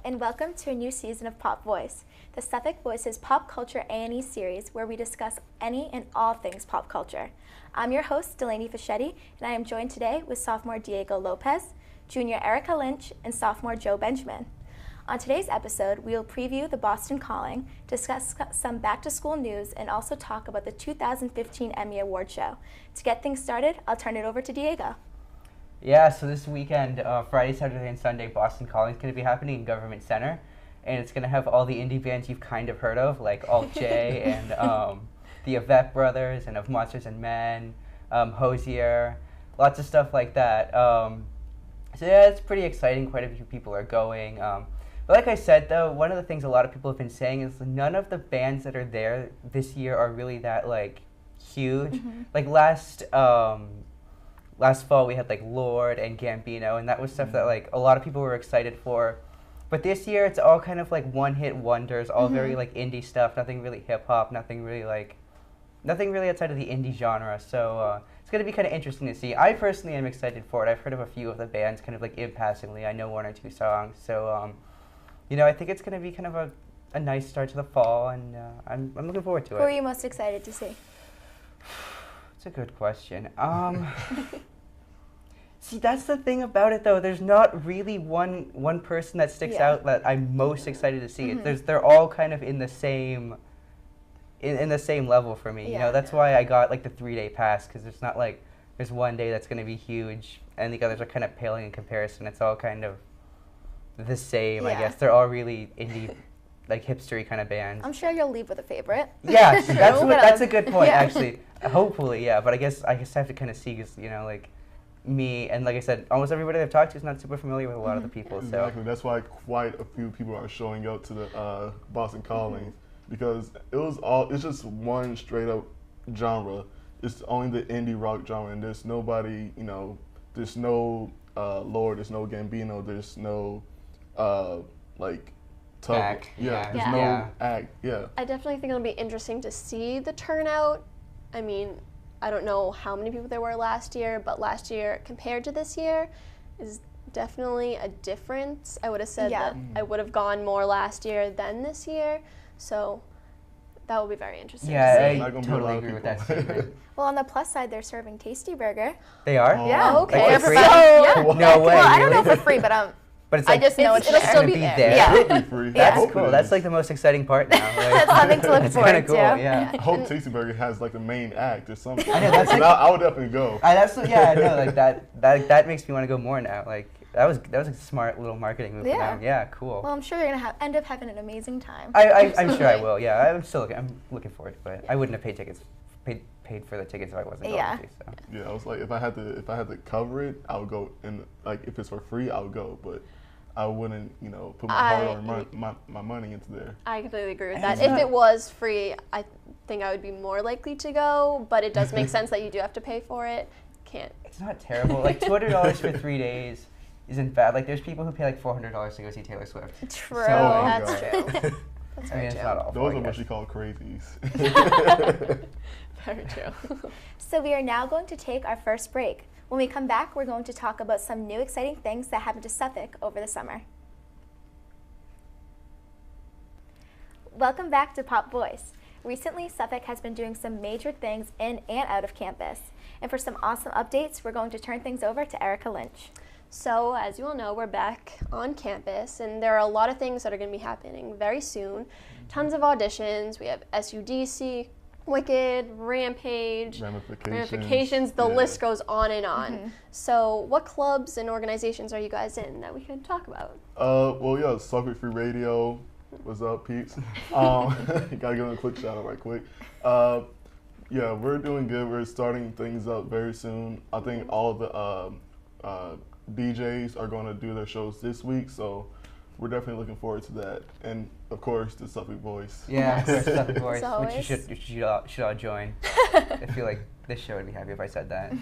and welcome to a new season of Pop Voice, the Suffolk Voice's pop culture A&E series where we discuss any and all things pop culture. I'm your host, Delaney Fischetti, and I am joined today with sophomore Diego Lopez, junior Erica Lynch, and sophomore Joe Benjamin. On today's episode, we will preview the Boston Calling, discuss some back-to-school news, and also talk about the 2015 Emmy Award show. To get things started, I'll turn it over to Diego. Yeah, so this weekend, Friday, Saturday, and Sunday, Boston Calling is going to be happening in Government Center, and it's going to have all the indie bands you've kind of heard of, like Alt J and the Yvette Brothers, and Of Monsters and Men, Hosier, lots of stuff like that. So yeah, it's pretty exciting. Quite a few people are going. But like I said, though, one of the things a lot of people have been saying is none of the bands that are there this year are really that like huge. Mm-hmm. Like last fall we had like Lorde and Gambino, and that was stuff that like a lot of people were excited for. But this year it's all kind of like one-hit wonders, all very like indie stuff, nothing really hip-hop, nothing really outside of the indie genre. So it's going to be kind of interesting to see. I personally am excited for it. I've heard of a few of the bands kind of like impassively. I know one or two songs. So, I think it's going to be kind of a nice start to the fall, and I'm looking forward to it. Who are you most excited to see? That's a good question. See, that's the thing about it, though. There's not really one person that sticks out that I'm most excited to see. They're all kind of in the same in the same level for me. You know, that's why I got like the 3-day pass, because it's not like there's one day that's going to be huge and the others are kind of paling in comparison. It's all kind of the same, I guess. They're all really indie, like hipstery kind of bands. I'm sure you'll leave with a favorite. Yeah, that's a good point, actually. Hopefully, yeah. But I guess I have to kind of see, because like me and like I said, almost everybody I've talked to is not super familiar with a lot of the people. Exactly. So that's why quite a few people are showing up to the Boston Calling, because it's just one straight up genre. It's only the indie rock genre, and there's nobody. There's no Lorde, there's no Gambino, there's no like Tub. Act. There's no act. Yeah. I definitely think it'll be interesting to see the turnout. I mean, I don't know how many people there were last year, but last year compared to this year is definitely a difference. I would have said that I would have gone more last year than this year, so that will be very interesting to see. I totally agree with that statement. Well, on the plus side, they're serving Tasty Burger. They are? Yeah. Okay. Like for free? No way. Well, I don't know for free, but it's like, I just know it'll still be there. Yeah. It'll be free. That's cool. That's like the most exciting part now. Like, that's something to look forward to. Cool, yeah. I hope Tasty Burger has like the main act or something. I know, that's like, I would definitely go. I know, like that makes me want to go more now. Like that was a smart little marketing move for them. Yeah, cool. Well, I'm sure you're gonna end up having an amazing time. I'm sure I will. Yeah, I'm looking forward to it. I wouldn't have paid for the tickets if I wasn't going to. So. Yeah, I was like, if I had to cover it, I would go. And like, if it's for free, I would go. But I wouldn't, put my hard-earned my money into there. I completely agree with that. If it was free, I think I would be more likely to go. But it does make sense that you do have to pay for it. It's not terrible. Like $200 for 3 days isn't bad. Like there's people who pay like $400 to go see Taylor Swift. True. So, that's true. That's I mean, it's not awful. Those are what you call crazies. Very true. So we are now going to take our first break. When we come back, we're going to talk about some new exciting things that happened to Suffolk over the summer. Welcome back to Pop Voice. Recently, Suffolk has been doing some major things in and out of campus. And for some awesome updates, we're going to turn things over to Erica Lynch. So, as you all know, we're back on campus, and there are a lot of things that are going to be happening very soon. Tons of auditions. We have SUDC, Wicked, Rampage, Ramifications. The list goes on and on. So what clubs and organizations are you guys in that we could talk about? Suffolk Free Radio. What's up, peeps? Gotta give them a quick shout out right quick. We're doing good. We're starting things up very soon. I think all of the DJs are going to do their shows this week, so we're definitely looking forward to that. And of course, the Suffolk Voice. Yeah, Suffolk Voice, which you should all join. I feel like this show would be happy if I said that.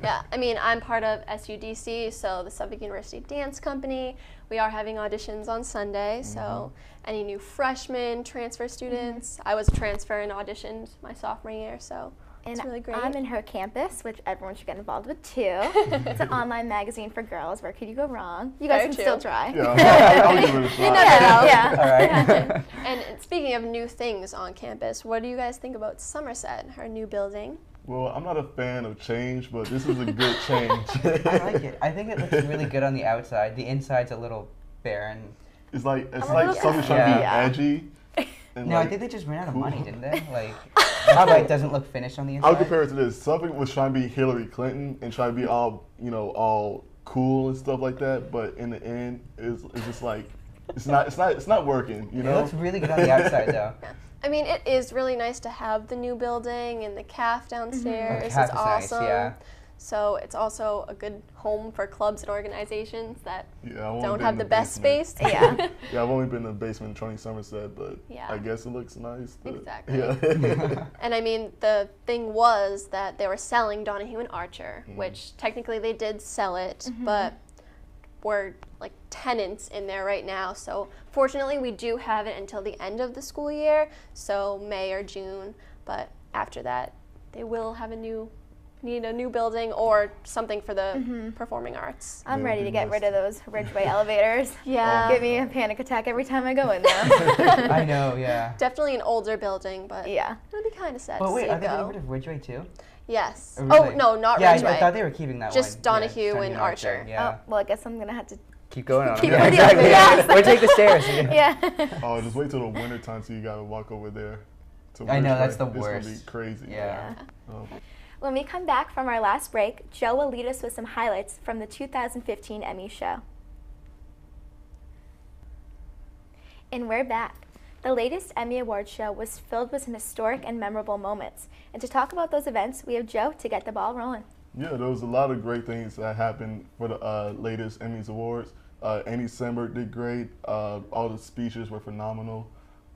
Yeah, I mean, I'm part of SUDC, so the Suffolk University Dance Company. We are having auditions on Sunday, so any new freshmen, transfer students. I was a transfer and auditioned my sophomore year, so And It's really great. I'm in Her Campus, which everyone should get involved with too. It's an online magazine for girls. Where could you go wrong? You guys Very can true. still try. Yeah, I'll give it a shot. You never know. Yeah. All right. And speaking of new things on campus, what do you guys think about Somerset, her new building? Well, I'm not a fan of change, but this is a good change. I like it. I think it looks really good on the outside. The inside's a little barren. It's like little something trying to be Yeah. edgy. And No, I like, think they just ran out of cool. money, didn't they? Like, how like doesn't look finished on the inside. I'll compare it to this. Suffolk was trying to be Hillary Clinton and try to be all all cool and stuff like that, but in the end, it's just like it's not working. You It know. looks really good on the outside, though. I mean, it is really nice to have the new building and the caf downstairs. The It's caf is nice, awesome. yeah. So it's also a good home for clubs and organizations that Yeah, I've only don't been have in the best basement. space. Yeah. Yeah, I've only been in the basement trying Somerset, but Yeah. I guess it looks nice. Exactly. Yeah. And I mean, the thing was that they were selling Donahue and Archer, Mm-hmm. which technically they did sell it, but we're like tenants in there right now. So fortunately, we do have it until the end of the school year, so May or June. But after that, they will have need a new building or something for the performing arts. I'm Yeah, ready to we get rid must. of those Ridgeway elevators. Yeah. Give me a panic attack every time I go in there. I know, yeah. Definitely an older building, but Yeah. it would be kind of sad But to wait, see are it they getting go. rid of Ridgeway too? Yes. Or Oh, Ridgeway? no, not Yeah, Ridgeway. I thought they were keeping that Just one. Donahue Yeah, and Archer. Yeah. Oh, well, I guess I'm gonna have to. Keep going on. Keep yeah, going the exactly. elevators. Or take the stairs. Yeah. Oh, just wait till the winter time so you gotta walk over there. To I know, Ridgeway. that's the It's gonna be worst. crazy. Yeah. Oh. When we come back from our last break, Joe will lead us with some highlights from the 2015 Emmy show. And we're back. The latest Emmy Awards show was filled with some historic and memorable moments. And to talk about those events, we have Joe to get the ball rolling. Yeah, there was a lot of great things that happened for the latest Emmys Awards. Andy Samberg did great. All the speeches were phenomenal.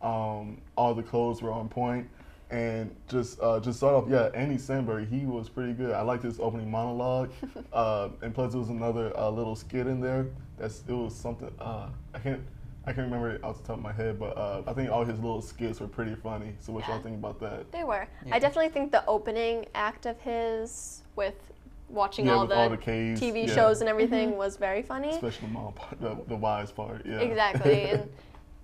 All the clothes were on point. And just start off, yeah, Andy Samberg, he was pretty good. I liked his opening monologue. And plus there was another little skit in there. It was something, I can't remember it off the top of my head, but I think all his little skits were pretty funny. So what y'all think about that? They were. Yeah. I definitely think the opening act of his with watching Yeah, all with the, all the caves, TV yeah. shows and everything was very funny. Especially the mom part, the wise part, yeah. Exactly. And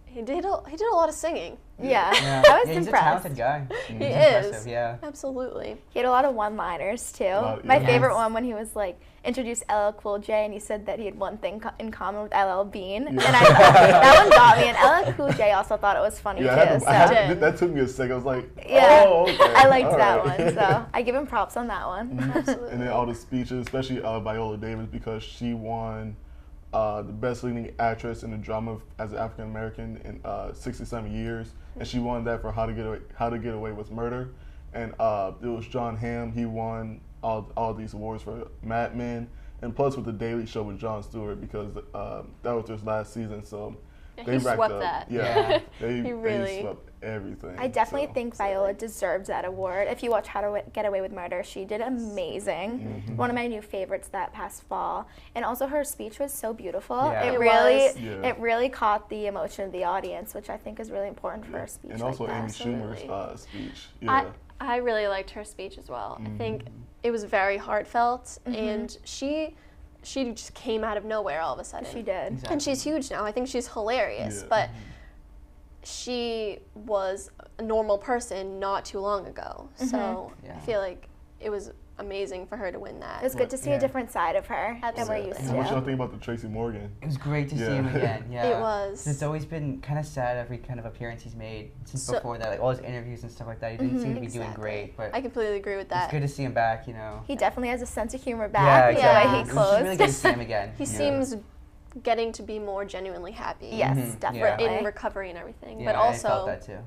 he did a lot of singing. Yeah. Yeah. I was Yeah, he's a impressed. talented guy. He He's is. impressive, yeah. Absolutely. He had a lot of one-liners too. Lot- My yeah. favorite Yes. one when he was like introduced LL Cool J and he said that he had one thing in common with LL Bean, Yeah. and I thought, that one got me. And LL Cool J also thought it was funny Yeah, too. So that took me a second. I was like, yeah, oh, okay. I liked all that right. one. So I give him props on that one. Absolutely. And then all the speeches, especially Viola Davis, because she won the best leading actress in the drama as an African American in 67 years, and she won that for How to Get Away with Murder. And it was John Hamm. He won all these awards for Mad Men, and plus with the Daily Show with Jon Stewart, because that was his last season. So Yeah, they he racked swept up. that. Yeah, He they really- swept everything. I definitely so. think Viola deserves that award. If you watch How to Get Away with Murder, she did amazing. Mm-hmm. One of my new favorites that past fall, and also her speech was so beautiful. Yeah. It It really, was. Yeah. it really caught the emotion of the audience, which I think is really important for a speech And like also that. Amy Absolutely. Schumer's speech. Yeah. I really liked her speech as well. Mm-hmm. I think it was very heartfelt, and she just came out of nowhere all of a sudden. She did. Exactly. And she's huge now. I think she's hilarious, Yeah. but she was a normal person not too long ago. So Yeah. I feel like it was amazing for her to win It that. was good to see Yeah. a different side of her than we're Absolutely. used And what y'all to. think about the Tracy Morgan? It was great to see Yeah. him again. Yeah, It was. It's always been kind of sad every kind of appearance he's made since So- before that, like all his interviews and stuff like that. He didn't seem to be doing Exactly. great, but I completely agree with it's that. good to see him back. You know. He definitely has a sense of humor Yeah, back. exactly. The way Yeah. he It was just really good to see closed. him again. He Yeah. seems getting to be more genuinely happy. Yes, Mhm. definitely. In recovery and everything. Yeah, but I felt also, that too.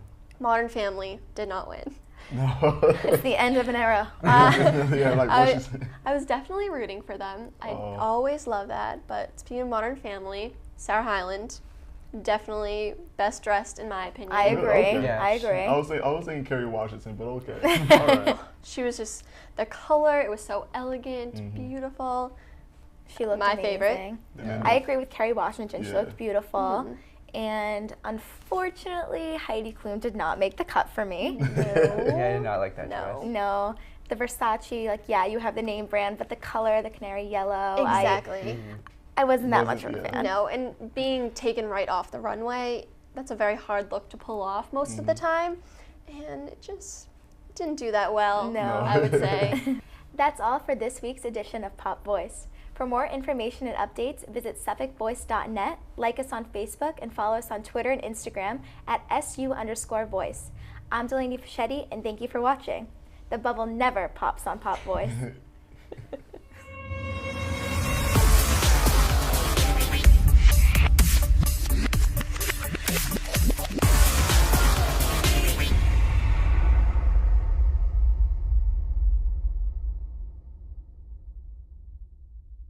Modern Family did not win. No. It's the end of an era. Yeah, like what she said. I was definitely rooting for them. I Oh. always love that. But speaking of Modern Family, Sarah Hyland, definitely best dressed in my opinion. I agree. Yeah. I agree. I was thinking Kerry Washington, but okay. All right. She was just the color. It was so elegant, Mm-hmm. beautiful. She looked My amazing. favorite. And then I agree with Kerry Washington. She Yeah. looked beautiful. And unfortunately, Heidi Klum did not make the cut for me. Yeah, I did not like that No. dress. No, the Versace, like, yeah, you have the name brand, but the color, the canary yellow, Exactly. I wasn't that much of a Wasn't- fan. No, and being taken right off the runway, that's a very hard look to pull off most of the time. And it just didn't do that well, No. I would say. That's all for this week's edition of Pop Voice. For more information and updates, visit suffolkvoice.net, like us on Facebook, and follow us on Twitter and Instagram at @SU_voice. I'm Delaney Fischetti, and thank you for watching. The bubble never pops on Pop Voice.